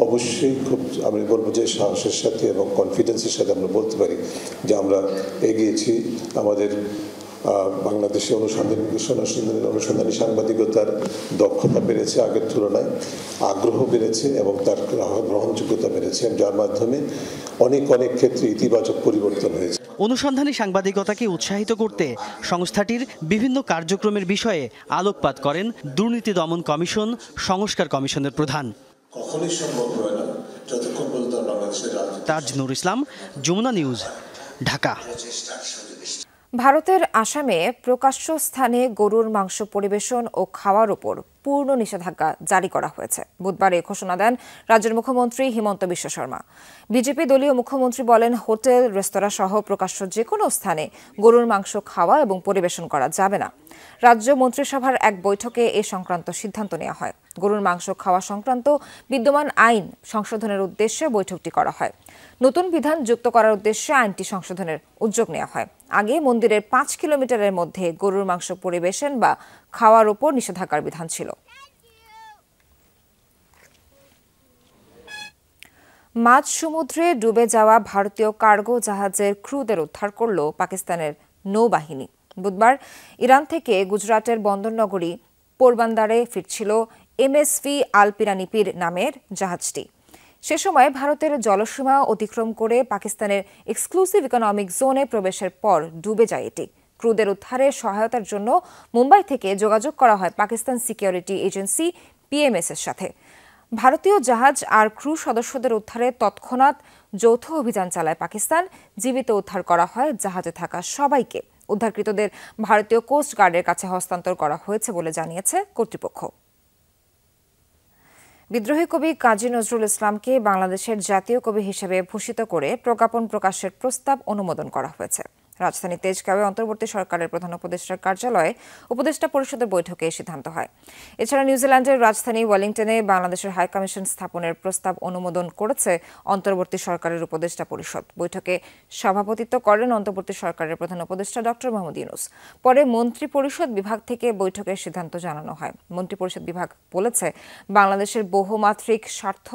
অবশ্যই খুব আমি বলবো যে সাহসের সাথে এবং কনফিডেন্সের সাথে আমরা বলতে পারি যে আমরা এগিয়েছি। আমাদের বাংলাদেশে অনুসন্ধানী সাংবাদিকতার দক্ষতা বেড়েছে, আগের তুলনায় আগ্রহ বেড়েছে এবং তার গ্রহণযোগ্যতা বেড়েছে, যার মাধ্যমে অনেক ক্ষেত্রে ইতিবাচক পরিবর্তন হয়েছে। অনুসন্ধানী সাংবাদিকতাকে উৎসাহিত করতে সংস্থাটির বিভিন্ন কার্যক্রমের বিষয়ে আলোকপাত করেন দুর্নীতি দমন কমিশন সংস্কার কমিশনের প্রধান তাজ নূর ইসলাম, যমুনা নিউজ, ঢাকা। ভারতের আসামে প্রকাশ্য স্থানে গরুর মাংস পরিবেশন ও খাওয়ার উপর পূর্ণ নিষেধাজ্ঞা জারি করা হয়েছে। বুধবার এ ঘোষণা দেন রাজ্যের মুখ্যমন্ত্রী হিমন্ত বিশ্ব শর্মা। বিজেপি দলীয় মুখ্যমন্ত্রী বলেন, হোটেল, রেস্তোরাঁ সহ প্রকাশ্য যে কোনো স্থানে গরুর মাংস খাওয়া এবং পরিবেশন করা যাবে না। রাজ্য মন্ত্রিসভার এক বৈঠকে এ সংক্রান্ত সিদ্ধান্ত নেওয়া হয়। গরুর মাংস খাওয়া সংক্রান্ত বিদ্যমান আইন সংশোধনের উদ্দেশ্যে বৈঠকটি করা হয়। নতুন বিধান যুক্ত করার উদ্দেশ্যে আইনটি সংশোধনের উদ্যোগ নেওয়া হয়। আগে মন্দিরের 5 কিলোমিটারের মধ্যে গরুর মাংস পরিবেশন বা খাওয়ার উপর নিষেধাজ্ঞার বিধান ছিল। মাঝ সমুদ্রে ডুবে যাওয়া ভারতীয় কার্গো জাহাজের ক্রুদের উদ্ধার করল পাকিস্তানের নৌবাহিনী। বুধবার ইরান থেকে গুজরাটের বন্দরনগরী পোরবান্দারে ফিরছিল MSV আলপিরানিপির নামের জাহাজটি। সে সময় ভারতের জলসীমা অতিক্রম করে পাকিস্তানের এক্সক্লুসিভ ইকোনমিক জোনে প্রবেশের পর ডুবে যায় এটি। ক্রুদের উদ্ধারে সহায়তার জন্য মুম্বাই থেকে যোগাযোগ করা হয় পাকিস্তান সিকিউরিটি এজেন্সি PMS এর সাথে। ভারতীয় জাহাজ আর ক্রু সদস্যদের উদ্ধারে তৎক্ষণাৎ যৌথ অভিযান চালায় পাকিস্তান। জীবিত উদ্ধার করা হয় জাহাজে থাকা সবাইকে। উদ্ধারকৃতদের ভারতীয় কোস্ট গার্ডের কাছে হস্তান্তর করা হয়েছে বলে জানিয়েছে কর্তৃপক্ষ। বিদ্রোহী কবি কাজী নজরুল ইসলামকে বাংলাদেশের জাতীয় কবি হিসেবে ভূষিত করে প্রজ্ঞাপন প্রকাশের প্রস্তাব অনুমোদন করা হয়েছে। রাজধানী তেজগাঁওয়ে অন্তর্বর্তী সরকারের প্রধান উপদেষ্টার কার্যালয়ে উপদেষ্টা পরিষদের বৈঠকে এই সিদ্ধান্ত হয়। এছাড়া নিউজিল্যান্ডের রাজধানী ওয়েলিংটনে বাংলাদেশের হাইকমিশন স্থাপনের প্রস্তাব অনুমোদন করেছে অন্তর্বর্তী সরকারের উপদেষ্টা পরিষদ। বৈঠকে সভাপতিত্ব করেন অন্তর্বর্তী সরকারের প্রধান উপদেষ্টা ডক্টর মোহাম্মদ ইউনূস। পরে মন্ত্রিপরিষদ বিভাগ থেকে বৈঠকের সিদ্ধান্ত জানানো হয়। মন্ত্রিপরিষদ বিভাগ বলেছে, বাংলাদেশের বহুমাত্রিক স্বার্থ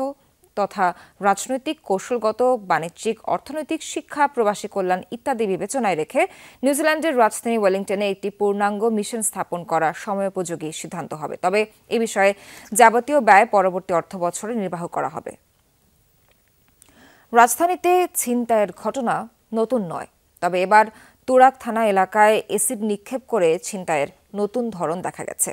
তথা রাজনৈতিক, কৌশলগত, বাণিজ্যিক, অর্থনৈতিক, শিক্ষা, প্রবাসী কল্যাণ ইত্যাদি বিবেচনায় রেখে নিউজিল্যান্ডের রাজধানী ওয়েলিংটনে একটি পূর্ণাঙ্গ মিশন স্থাপন করা সময়োপযোগী সিদ্ধান্ত হবে। তবে এ বিষয়ে যাবতীয় ব্যয় পরবর্তী অর্থবছরে নির্বাহ করা হবে। রাজধানীতে ছিনতাইয়ের ঘটনা নতুন নয়, তবে এবার তুরাগ থানা এলাকায় এসিড নিক্ষেপ করে ছিনতাইয়ের নতুন ধরন দেখা গেছে।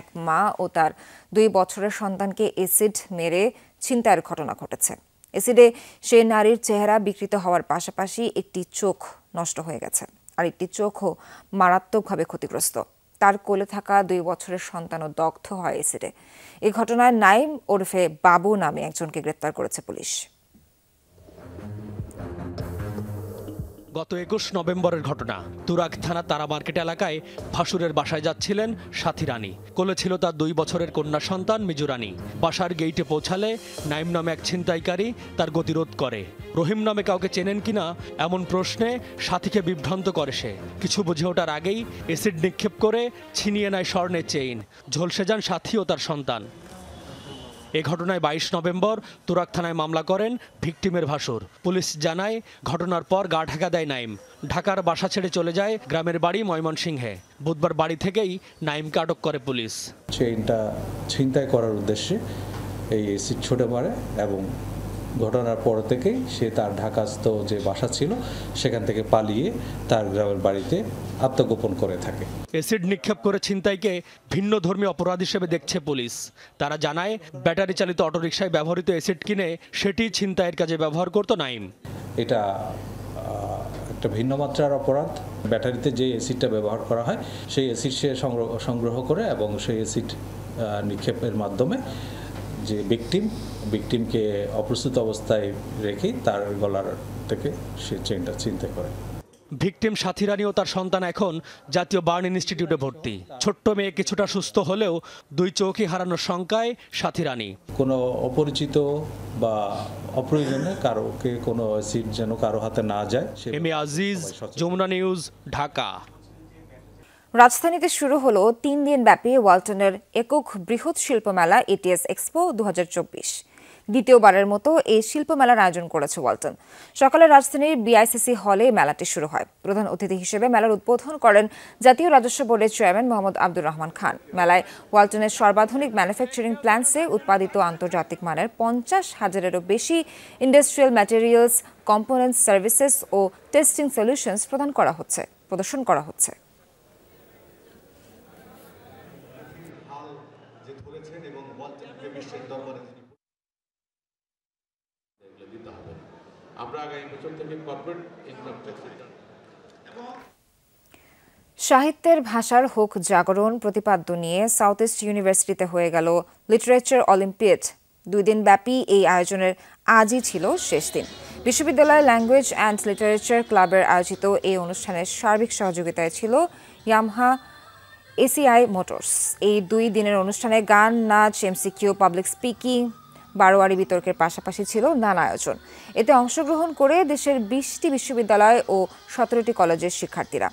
এক মা ও তার 2 বছরের সন্তানকে এসিড মেরে ছিনতাইয়ের ঘটনা ঘটেছে। এসিডে সে নারীর চেহারা বিকৃত হওয়ার পাশাপাশি একটি চোখ নষ্ট হয়ে গেছে, আর একটি চোখও মারাত্মকভাবে ক্ষতিগ্রস্ত। তার কোলে থাকা 2 বছরের সন্তানও দগ্ধ হয় এসিডে। এই ঘটনায় নাইম ওরফে বাবু নামে একজনকে গ্রেপ্তার করেছে পুলিশ। গত 21 নভেম্বরের ঘটনা। তুরাগ থানা তারা মার্কেট এলাকায় ভাসুরের বাসায় যাচ্ছিলেন সাথী রানী। কোলে ছিল তার 2 বছরের কন্যা সন্তান মিজু রানী। বাসার গেইটে পৌঁছালে নাইম নামে এক ছিনতাইকারী তার গতিরোধ করে। রহিম নামে কাউকে চেনেন কিনা এমন প্রশ্নে সাথীকে বিভ্রান্ত করে সে। কিছু বুঝে ওঠার আগেই এসিড নিক্ষেপ করে ছিনিয়ে নেয় স্বর্ণের চেইন। ঝলসে যান সাথী ও তার সন্তান। এ ঘটনায় 22 নভেম্বর তুরাগ থানায় মামলা করেন ভিকটিমের ভাসুর। পুলিশ জানায়, ঘটনার পর গা ঢাকা দেয় নাইম। ঢাকার বাসা ছেড়ে চলে যায় গ্রামের বাড়ি ময়মনসিংহে। বুধবার বাড়ি থেকেই নাইমকে আটক করে পুলিশ। চেইনটা ছিনতাই করার উদ্দেশ্যে এই এসিড ছুটে মারে এবং ঘটনার পর থেকেই সে তার ঢাকাস্থ যে বাসা ছিল সেখান থেকে পালিয়ে তার গ্রামের বাড়িতে আত্মগোপন করে থাকে। এসিড নিক্ষেপ করে ছিনতাইকে ভিন্ন ধর্মী অপরাধ হিসেবে দেখছে পুলিশ। তারা জানায়, ব্যাটারি চালিত অটোরিকশায় ব্যবহৃত এসিড কিনে সেটি ছিনতাইয়ের কাজে ব্যবহার করত নাইম। এটা একটা ভিন্ন মাত্রার অপরাধ। ব্যাটারিতে যে এসিডটা ব্যবহার করা হয় সেই এসিড সে সংগ্রহ করে এবং সেই এসিড নিক্ষেপের মাধ্যমে যে ভিকটিমকে অপ্রস্তুত অবস্থায় রেখে তার গলার থেকে সে চেইনটা ছিনতাই করে। ভিকটিম সাথী রানী ও তার সন্তান এখন জাতীয় বার্ন ইনস্টিটিউটে ভর্তি। ছোট্ট মেয়ে কিছুটা সুস্থ হলেও 2 চোখই হারানোর শঙ্কায় সাথী রানী। কোনো অপরিচিত বা অপ্রয়োজনে কারোকে কোনো অ্যাসিড যেন কারো হাতে না যায়। M A Aziz, Jamuna news, Dhaka. রাজধানীতে শুরু হলো 3 দিন ব্যাপী ওয়ালটনের একক বৃহৎ শিল্পমেলা এটিএস এক্সপো 2024। দ্বিতীয়বারের মতো এই শিল্পমেলার আয়োজন করেছে ওয়ালটন। সকালে রাজধানীর বিআইসিসি হলে মেলাটি শুরু হয়। প্রধান অতিথি হিসেবে মেলার উদ্বোধন করেন জাতীয় রাজস্ব বোর্ডের চেয়ারম্যান মোহাম্মদ আব্দুর রহমান খান। মেলায় ওয়ালটনের সর্বাধুনিক ম্যানুফ্যাকচারিং প্ল্যান্টসে উৎপাদিত আন্তর্জাতিক মানের 50,000-এরও বেশি ইন্ডাস্ট্রিয়াল ম্যাটেরিয়ালস, কম্পোনেন্টস, সার্ভিসেস ও টেস্টিং সলিউশনস প্রদর্শন করা হচ্ছে। সাহিত্যের ভাষার হোক জাগরণ প্রতিপাদ্য নিয়ে সাউথ ইস্ট ইউনিভার্সিটিতে হয়ে গেল লিটারেচার অলিম্পিয়াড। 2 দিন ব্যাপী এই আয়োজনের আজই ছিল শেষ দিন। বিশ্ববিদ্যালয় ল্যাঙ্গুয়েজ অ্যান্ড লিটারেচার ক্লাবের আয়োজিত এই অনুষ্ঠানের সার্বিক সহযোগিতায় ছিল ইয়ামাহা, এসিআই মোটরস। এই 2 দিনের অনুষ্ঠানে গান, নাচ, এমসিকিউ, পাবলিক স্পিকিং, বারোয়ারি বিতর্কের পাশাপাশি ছিল নানা আয়োজন। এতে অংশগ্রহণ করে দেশের 20টি বিশ্ববিদ্যালয় ও 17টি কলেজের শিক্ষার্থীরা।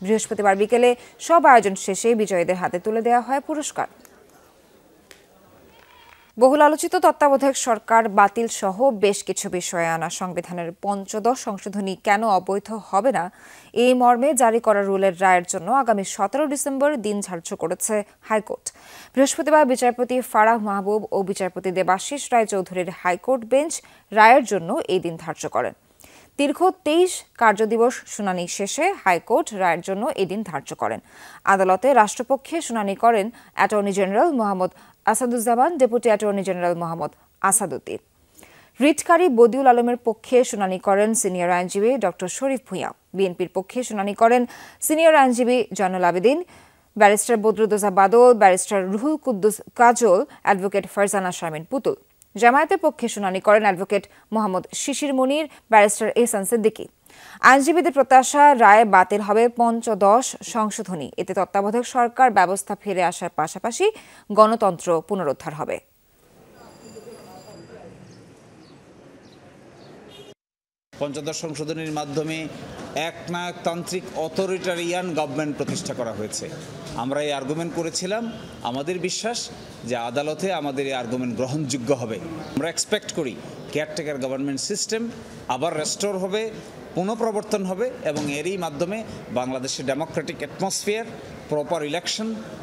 বৃহস্পতিবার বিকেলে সব আয়োজন শেষে বিজয়ীদের হাতে তুলে দেওয়া হয় পুরস্কার। বহুল আলোচিত তত্ত্বাবধায়ক সরকার বাতিল সহ বেশ কিছু বিষয়ে আনা সংবিধানের 15 সংশোধনী কেন অবৈধ হবে না এই মর্মে জারি করা রুলের রায়ের জন্য আগামী 17 ডিসেম্বর দিন ধার্য করেছে হাইকোর্ট। বৃহস্পতিবার বিচারপতি ফারাহ মাহবুব ও বিচারপতি দেবাশিস রায় চৌধুরীর হাইকোর্ট বেঞ্চ রায়ের জন্য এই দিন ধার্য করেন। দীর্ঘ 23 কার্যদিবস শুনানি শেষে হাইকোর্ট রায়ের জন্য এদিন ধার্য করেন। আদালতে রাষ্ট্রপক্ষে শুনানি করেন attorney general Mohammad Asaduzzaman, deputy attorney general Mohammad Asaduddin. রিটকারী বদিউল আলমের পক্ষে শুনানি করেন সিনিয়র আইনজীবী ডক্টর শরীফ ভূঁইয়া। বিএনপির পক্ষে শুনানি করেন সিনিয়র আইনজীবী জয়নুল আবেদিন, ব্যারিস্টার বদরুদ্দোজা বাদল, ব্যারিস্টার রুহুল কুদ্দুস কাজল, অ্যাডভোকেট ফারজানা শারমিন পুতুল। জামায়াতের পক্ষে শুনানি করেন অ্যাডভোকেট মোহাম্মদ শিশির মুনির, ব্যারিস্টার এহসান সিদ্দিকী। আইনজীবীদের প্রত্যাশা রায় বাতিল হবে পঞ্চদশ সংশোধনী। এতে তত্ত্বাবধায়ক সরকার ব্যবস্থা ফিরে আসার পাশাপাশি গণতন্ত্র পুনরুদ্ধার হবে। পঞ্চদশ সংশোধনীর মাধ্যমে একনায়কতান্ত্রিক অথরিটারিয়ান গভর্নমেন্ট প্রতিষ্ঠা করা হয়েছে। আমরা এই আর্গুমেন্ট করেছিলাম, আমাদের বিশ্বাস যে আদালতে আমাদের এই আর্গুমেন্ট গ্রহণযোগ্য হবে। আমরা এক্সপেক্ট করি কেয়ারটেকার গভর্নমেন্ট সিস্টেম আবার রেস্টোর হবে, পুনঃপ্রবর্তন হবে এবং এরই মাধ্যমে বাংলাদেশের democratic atmosphere,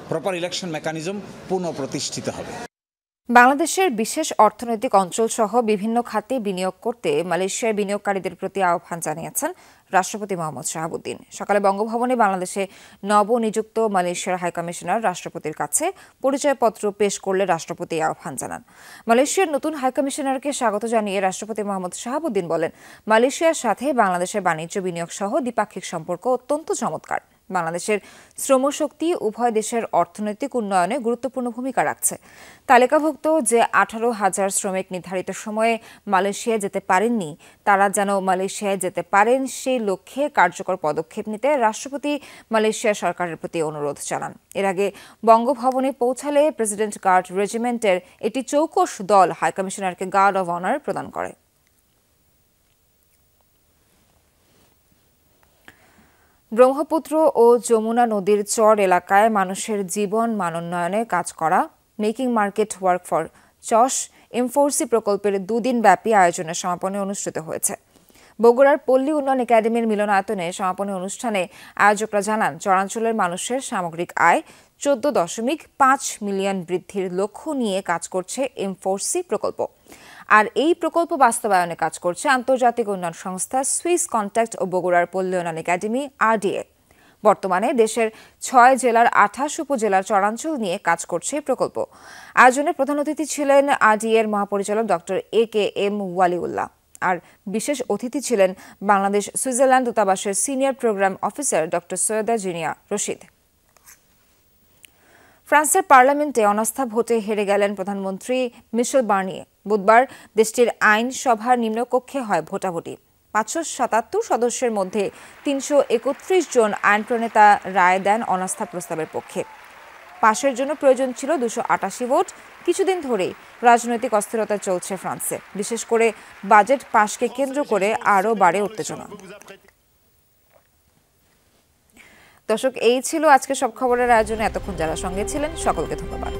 proper election mechanism পুনঃপ্রতিষ্ঠিত হবে। বাংলাদেশের বিশেষ অর্থনৈতিক অঞ্চল সহ বিভিন্ন খাতে বিনিয়োগ করতে মালয়েশিয়ার বিনিয়োগকারীদের প্রতি আহ্বান জানিয়েছেন রাষ্ট্রপতি মোহাম্মদ শাহাবুদ্দিন। সকালে বঙ্গভবনে বাংলাদেশে নবনিযুক্ত মালয়েশিয়ার হাইকমিশনার রাষ্ট্রপতির কাছে পরিচয়পত্র পেশ করলে রাষ্ট্রপতি আহ্বান জানান। মালয়েশিয়ার নতুন হাইকমিশনারকে স্বাগত জানিয়ে রাষ্ট্রপতি মোহাম্মদ শাহাবুদ্দিন বলেন, মালয়েশিয়ার সাথে বাংলাদেশের বাণিজ্য বিনিয়োগ সহ দ্বিপাক্ষিক সম্পর্ক অত্যন্ত চমৎকার। বাংলাদেশের শ্রমশক্তি উভয় দেশের অর্থনৈতিক উন্নয়নে গুরুত্বপূর্ণ ভূমিকা রাখছে। তালিকাভুক্ত যে 18,000 শ্রমিক নির্ধারিত সময়ে মালয়েশিয়ায় যেতে পারেননি, তারা যেন মালয়েশিয়ায় যেতে পারেন সেই লক্ষ্যে কার্যকর পদক্ষেপ নিতে রাষ্ট্রপতি মালয়েশিয়া সরকারের প্রতি অনুরোধ জানান। এর আগে বঙ্গভবনে পৌঁছালে প্রেসিডেন্ট গার্ড রেজিমেন্টের একটি চৌকস দল হাইকমিশনারকে গার্ড অব অনার প্রদান করে। ব্রহ্মপুত্র ও যমুনা নদীর চর এলাকায় মানুষের জীবন মান উন্নয়নে কাজ করা মেকিং মার্কেট ওয়ার্ক ফর চস M4C প্রকল্পের 2 দিন ব্যাপী আয়োজনের সমাপনী অনুষ্ঠিত হয়েছে। বগুড়ার পল্লী উন্নয়ন একাডেমির মিলনায়তনে সমাপনী অনুষ্ঠানে আয়োজকরা জানান, চরাঞ্চলের মানুষের সামগ্রিক আয় 14.5 মিলিয়ন বৃদ্ধির লক্ষ্য নিয়ে কাজ করছে M4C প্রকল্প। আর এই প্রকল্প বাস্তবায়নে কাজ করছে আন্তর্জাতিক উন্নয়ন সংস্থা সুইস কন্ট্যাক্ট ও বগুড়ার পল্লী উন্নয়ন একাডেমি RDA। বর্তমানে দেশের 6 জেলার 28 উপজেলার চরাঞ্চল নিয়ে কাজ করছে এই প্রকল্প। আয়োজনে প্রধান অতিথি ছিলেন RDA এর মহাপরিচালক ডক্টর AKM ওয়ালিউল্লাহ। আর বিশেষ অতিথি ছিলেন বাংলাদেশ সুইজারল্যান্ড দূতাবাসের senior program officer doctor Syeda Zinia Rashid. ফ্রান্সের পার্লামেন্টে অনাস্থা ভোটে হেরে গেলেন প্রধানমন্ত্রী মিশেল বার্নিয়ে। বুধবার দেশটির আইন সভার নিম্নকক্ষে হয় ভোটাভুটি। 577 সদস্যের মধ্যে 331 জন আইন প্রণেতা রায় দেন অনাস্থা প্রস্তাবের পক্ষে। পাশের জন্য প্রয়োজন ছিল 288 ভোট। কিছুদিন ধরেই রাজনৈতিক অস্থিরতা চলছে ফ্রান্সে, বিশেষ করে বাজেট পাশকে কেন্দ্র করে আরও বাড়ে উত্তেজনা। দর্শক, এই ছিল আজকে সব খবরের আয়োজনে। এতক্ষণ যারা সঙ্গে ছিলেন সকলকে ধন্যবাদ।